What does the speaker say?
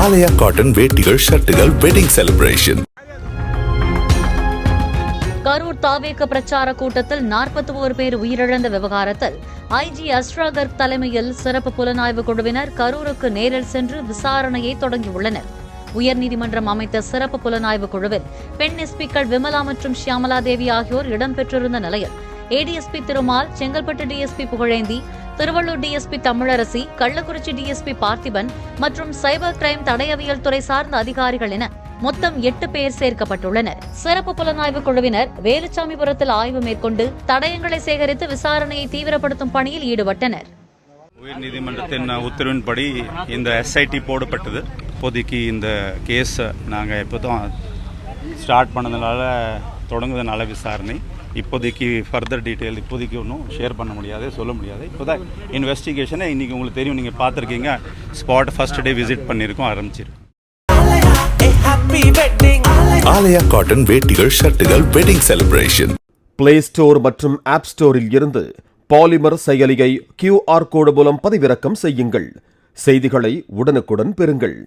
ஆலயா cotton வேட்டிகள் ஷர்ட்டுகள் wedding celebration. Karur தாவேக பிரச்சார கூட்டத்தில் 41 பேர் உயிரிழந்த விவகாரத்தில் ஐஜி அஸ்ரா கர்க் தலைமையில் சிறப்பு புலனாய்வு குழுவினர் கரூருக்கு நேரில் சென்று விசாரணையை தொடங்கியுள்ளனர். உயர்நீதிமன்றம் அமைத்த சிறப்பு புலனாய்வு குழுவில் பெண் எஸ்பிக்கள் விமலா மற்றும் ஷியாமலா தேவி ஆகியோர் இடம்பெற்றிருந்த நிலையில் ADSP Thirumal, Chengalpattu DSP Pugazhendhi, Thiruvallur DSP Tamilarasi, Kallakurichi DSP Parthiban மற்றும் சைபர் கிரைம் தடயவியல் துறை சார்ந்த அதிகாரிகள் என மொத்தம் 8 பேர் சேர்க்கப்பட்டுள்ளனர். சிறப்பு புலனாய்வு குழுவினர் வேலுச்சாமிபுரத்தில் ஆய்வு மேற்கொண்டு தடயங்களை சேகரித்து விசாரணையை தீவிரப்படுத்தும் பணியில் ஈடுபட்டனர். உயர்நீதிமன்றத்தின் உத்தரவின்படி இந்த எஸ்ஐடி போடப்பட்டது. இப்போதைக்கு இந்த கேஸ் நாங்கள் இப்போதான் ஸ்டார்ட் பண்ணதுனால தொடங்குறதுனால விசாரணை இப்போதைக்கு ஃபர்தர் டீட்டெயில் இப்போதைக்கு ஒன்றும் ஷேர் பண்ண முடியாது, சொல்ல முடியாது. இப்போதான் இன்வெஸ்டிகேஷனை இன்றைக்கி உங்களுக்கு தெரியும், நீங்கள் பார்த்துருக்கீங்க, ஸ்பாட் ஃபர்ஸ்ட் டே விசிட் பண்ணியிருக்கோம், ஆரம்பிச்சிருக்கோம். ஆலயா காட்டன் வேட்டிகள் ஷர்ட்டுகள் வெட்டிங் செலிப்ரேஷன். பிளே ஸ்டோர் மற்றும் ஆப் ஸ்டோரில் இருந்து பாலிமர் செயலியை QR கோடு மூலம் பதிவிறக்கம் செய்யுங்கள். செய்திகளை உடனுக்குடன் பெறுங்கள்.